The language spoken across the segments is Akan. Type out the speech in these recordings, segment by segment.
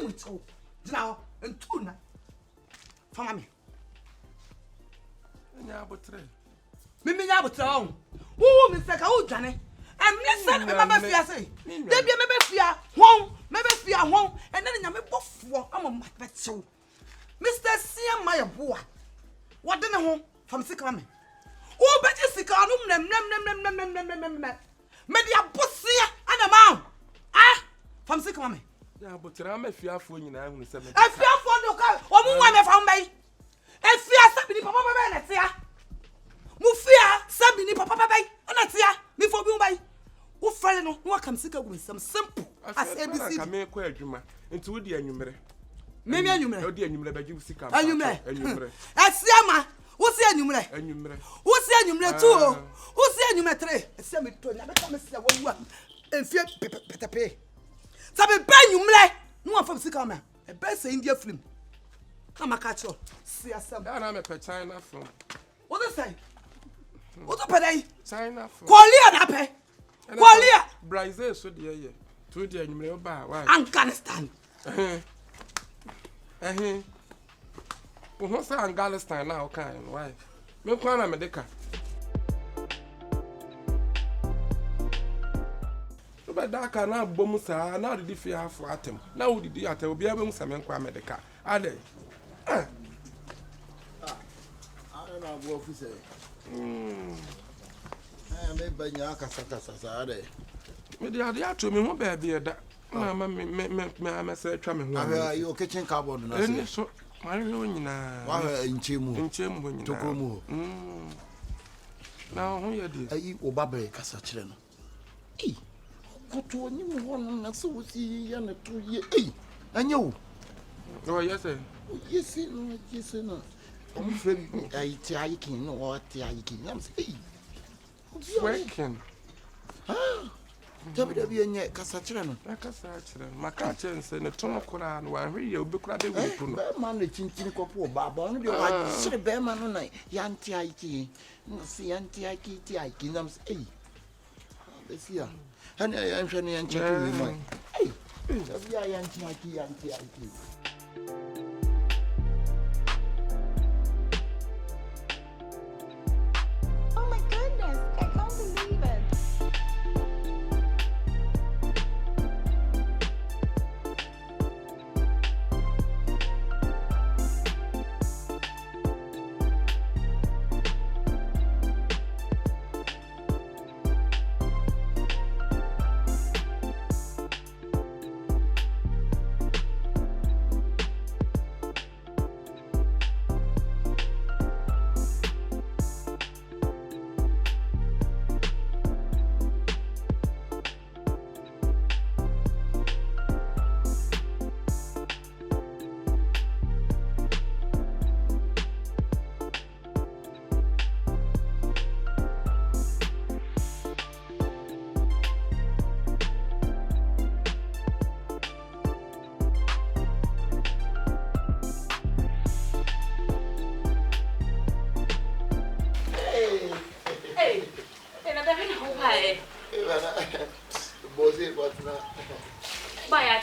with you. Now, and tuna. For me. Mimi Yabuton. Who, Mr. Kaujane? And listen, Mamma Fia say. There be a maybe fear, maybe fear, and then I'm a buff. I'm a mad so. Mr. Sia Maya Boa. What then a home from Sikame? Oh, but you sick on them, Media Bussia and a mount. Ah, from Sikame. Yeah, but I'm a fearful in I will say. A fearful local, or one from me. A fear something, Papa, let's see. Mufia, Sabini, Papa, and let's see. Before you buy. Who fell no, what can sick with some simple as ABC. I may quite you into the enumerate. Maybe you may, the enumerate, you sick, and you may. As Yama, what's the enumerate? What's the enumerate too? Who's the enumerate? A semi-tone, never come and fear better pay. Sabe ben you mle, no one from Sikama, a best India film. Come a catch you. See us some. I'm a China from. What is say? What's up a day? China from. Qualia Nape. Qualia. Brazil, so dear, 2 dear, you may buy. Afghanistan. What's Afghanistan now? Kind why? Look one America. But that can now bomusa, now the fear for atom. Now did the atom be able to summon America? Are they? I don't know what to say. I may buy Yakasaka. Maybe I are to me, what baby that. Mamma said, Trammy, are you kitchen cupboard? So, my ruin in Chimu, when you took room. Now, who you did? I eat Obabe Casachino. Eh, go to a new one, and so see, and a 2 year. Eh, and you. Oh, yes, sir. Yes, no. I'm afraid I taking or taking. I'm saying, working. WWN Casachino. Like a search, my catchers and a ton of Koran, one real book like a man, the chinchini couple, Baba, I should have been man on night. Yanti Ike, no see Yanti Ike, Ike, I'm saying, this year. And I am trying to check my. Hey, Yanti Ike. Oh my goodness, I can't believe it.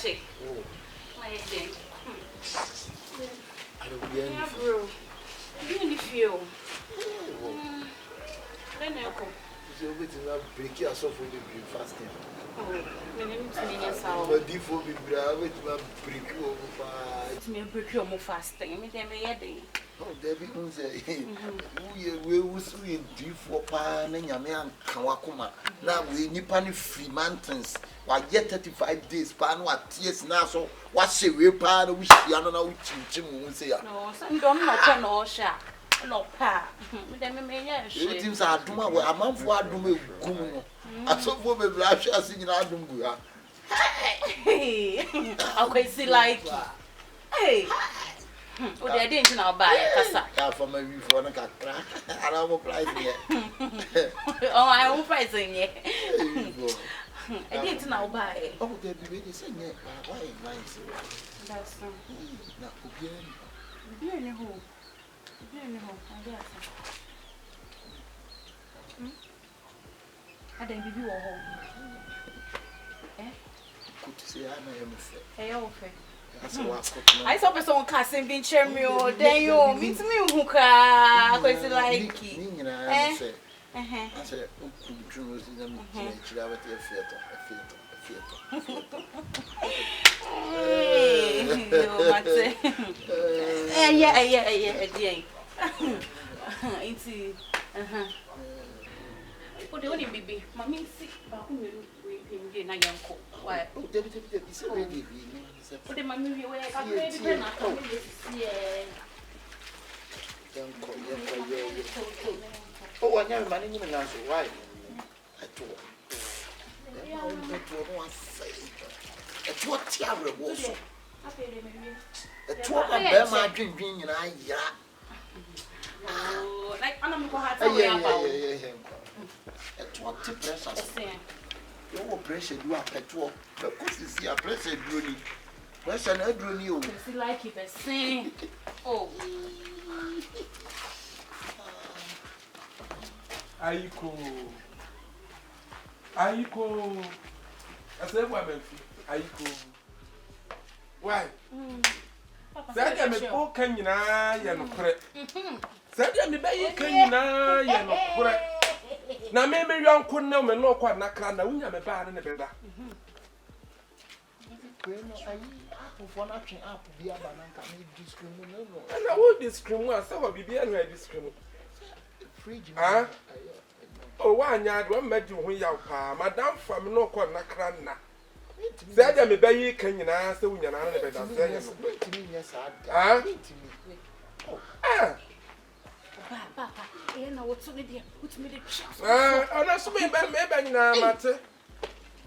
Chick. My thing. I don't get Yeah, bro. You need feel. Then I come. So we to break yourself for the fasting. Oh, my name is Nina Sao. But before we break you over. It's me break you more fasting. Me them a day. Oh, Debbie who say, we will swim 3-4 pounds and Yaman Kawakuma. Now we Nippani free mountains. Why yet 35 days, pan what tears now so what's a real pan which you don't know which Jim will say. No, some don't not no sha. No pa. Me them me yeah. It seems I do my a month for Adum Gumo. I saw for the blush as in Adumbu. Hey, I see like. Hey. Oh, they didn't know about it. Yeah, for my roof on a cat. I don't know price yet. Oh, I won't price in yet. I didn't know about it. Oh, they'll be ready to say, why nice? That's not Bien, who? I guess. I didn't give you a home. Eh? Good to see I am a fair. Hey, okay. I saw person casting being cherry then you meet me who cry because like I said, oh, the only baby, mommy sick, but who will be na yanko? Why? oh, David, it's a baby. Oh, the mommy, we were a baby, and I come Oh, I never managed to answer why. I told what terrible was a 12 of my drinking and I, oh, like I'm going at what pressure. You pressure you are petrol. Because you see a pressure drone. Pressure not drone you. You like it, but sing. Oh, Aiko. I said, woman, Aiko. Why? Said I me all can you na yan correct. Said I me bay can you na yan correct. Na maybe you uncle no me no kwa na kra na unya me ba na beda. For nothing up, be a banana can discriminate. And I would discriminate, so I be and I discriminate. Ah? Oh, one yard, one met you when you are, Madame from no kwa na kra na. Said I me bay can you na so unya na beda say. Ah? Ah? Papa, you know what's me the chance. Ah, and that's me, maybe na mate.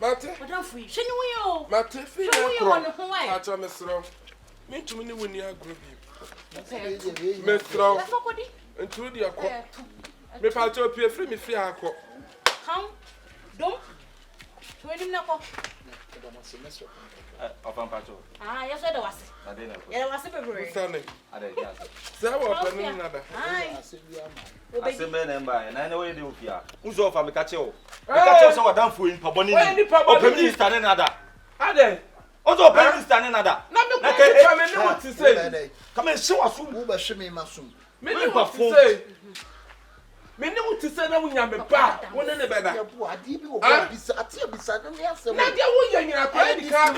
Mate? Madame free. She knew you. Mate, feel like I told Miss Rom. Me to me when you are group. Miss Miss Rom. And to the aqua. Me pato appear free me free aqua. Come. Don't. 20 minutes. Of Ampato. Ah, yes, I was. I didn't know. Yeah, was February. Sunday. I didn't know. So what another? Aye. I said, man, and by, and I know what you do here. Who's off? I'm a catcher. Catcher, so I done for in Paboni. Open standing another. Are they? Also, open standing another. Not the what to say. Come and show us who was shimming my soon. Me know what to say. Me know what to say now when I'm a bar. One in the bed. I did you beside me. Not the way you're a credit card.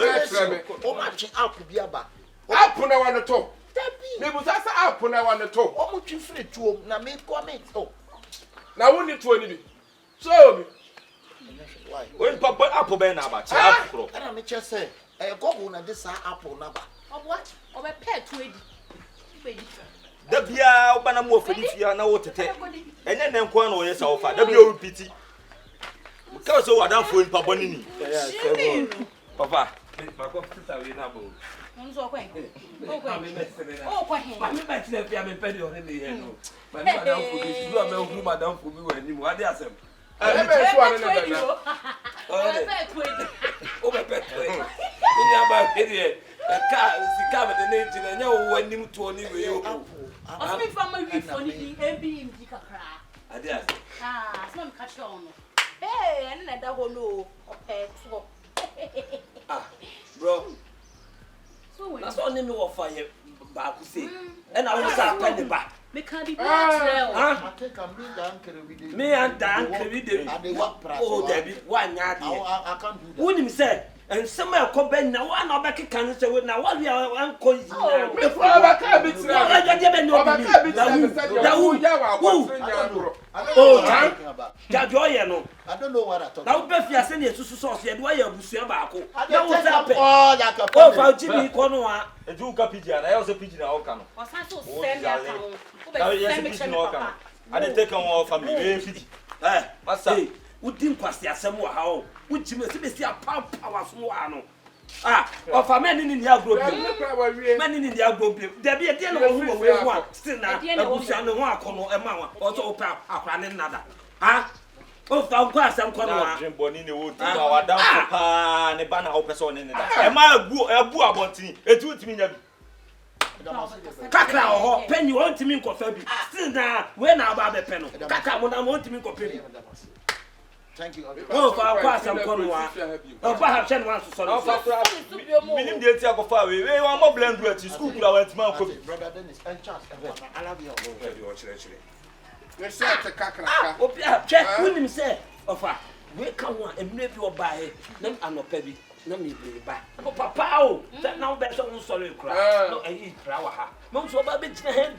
Oh, matching up to be about. Up on I want to talk. Maybe that's up when I want to talk. Oh, much you free to now make comments. Oh, now we need 20. Show me. why? When Papa Apple Ben about Apple. And I'm just say, I go on this apple number. Of what? Of a pet to it. The Bia Banamo for this year now to take. And then Quano, yes, our father, WPT. Because so I done for in Pabonini. Papa, my computer will not move. Oh, quite. I'm back to the family penny on the end. My madam for this, you are no madam for me when you are there. I never saw another. Over pet. In your back, idiot. A car is covered in it, and you went him to only you. I'm from my refund and being Dick. I guess. Ah, some catch on. Hey, and let that one know. Okay, Ah, bro. so That's all name of fire. Back to say. And I was a penny back. Make her be natural. I think I'm being done. Me and Dan can read it. And they walk price. Oh, Debbie, one yard. I can't do that. Wouldn't say, and somewhere come back now. One of back can say, now what we are uncle. Before I can't be I don't know what I talk now, about. Beth, you are sending to sauce. You are Busiabaco. Now what's happening? Oh, for Jimmy Cornoa. A Duca pigeon, I also pigeon our canoe. Was I so send Now, yes, a pigeon our canoe. I didn't take on all family. Eh, Master, who didn't pass the assembly how? Would you see a pump power from one? Ah, of a man in the agro, men in the agro, there be a deal of who one, still now, a bush and a one corner, a mamma, also open a cran another. Ah, oh, found glass and corner. Jim Bonini would do our down and a banner of person in that. Am I a boo about it? A 2 million. Kaka or penny want to mean coffee. Still now, when I buy the pen, Kaka when I want to mean coffee. Thank you. Oh, for our class, I'm coming. Oh, perhaps 10 months to Minim de tia ko fa we wan mo blend do at school kula want man ko Brother Dennis, and Charles, I love you. We say to kakraka. Opia, check him say, Ofa, we come one and maybe you buy them and no pebby, no me buy. No papa, that now better on sorry cry. No, I eat flower. Mom so baby head,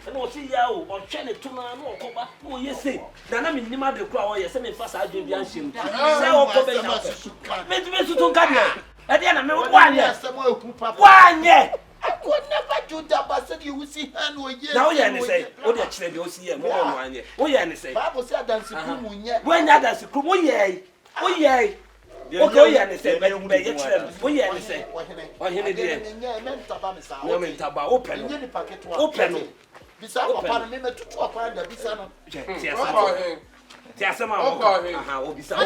and what see you or Chenny tuna, no cover. Oh, yes, say, then I'm in the crowd, yes, I mean, fast I do the ancient. Say, oh, come make me to come. At the end, I'm 1 year. 1 year. I could never do that, but said you will see hand or yes. Now, you say, oh, the children, you'll see more than 1 year. Oh, yeah, say, Bible said that's when that is a crew, oh, yea, oh, yea. Okay, yeah, say, but you may get them. Oh, yeah, say, oh, here it is. No, mean, Taba, open. Besides, papa, me to talk about the Bisano. Yes, I'm out. How be some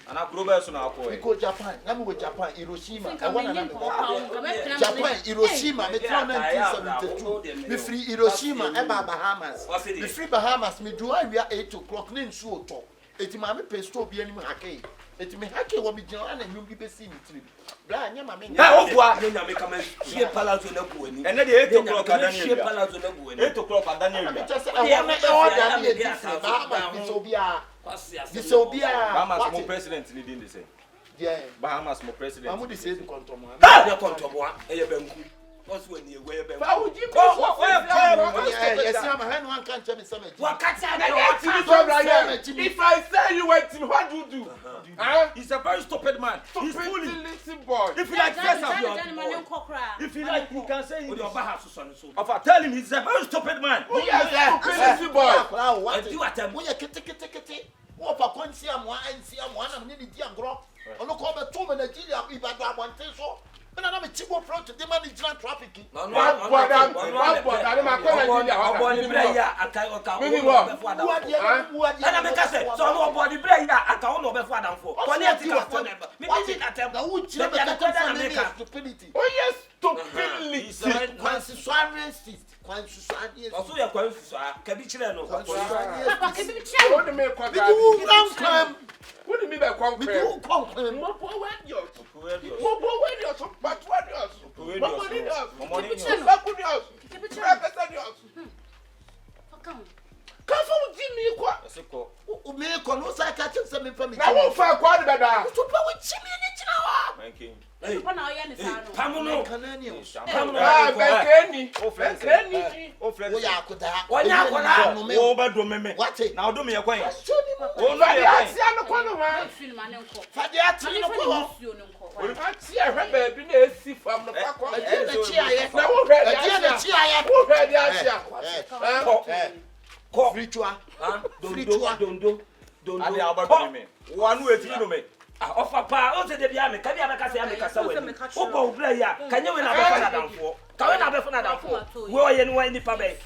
ana kroba so na akọ because Japan, I'm with Japan, Hiroshima. I want to Japan, Hiroshima, me 1972. Me free Hiroshima, Eba Bahamas. Me free Bahamas, me do we are 8 o'clock, nin so to. Eti ma me pesto bi anim hake. Eti me hake wo me jina na nyum bi be see me trip. Bla nya ma me nya. Ha ofua nya me come shie palazzo na ku ani. ene de 8 o'clock adani shie palazzo na ku ani. 8 o'clock adani Me wi just say I want to order me Bahamas this will be Bahamas mo president ni din de say yeah Bahamas mo president amu dey say the control mo Ha ya control e ye banku. What's when you wear banku. Fa uji yes I'm hand one can tell me something Wakati if I say you wait till what do you do? Huh? he's a very stupid man. He's fully Listen, boy. if you like yes of your if you like you can say with your bahas so so. Ofa tell him he's a very stupid man. Listen, boy. what Do atem. we kete wo pa kwansi amwa ansi amwa na me di agro ono ko be to me Nigeria ibadu abonten so na me chibo front de man Nigeria traffic No, Oh yes, stupidity. Also ya kwa nsusu kabi chire no. What do you mean? What do you mean by Ofa pa o se de bia me ka bia me ka se ame kasa wani o bo bra ya ka nye we na be fa na danfo ka we na be fa na danfo we o ye ni wa ni pa be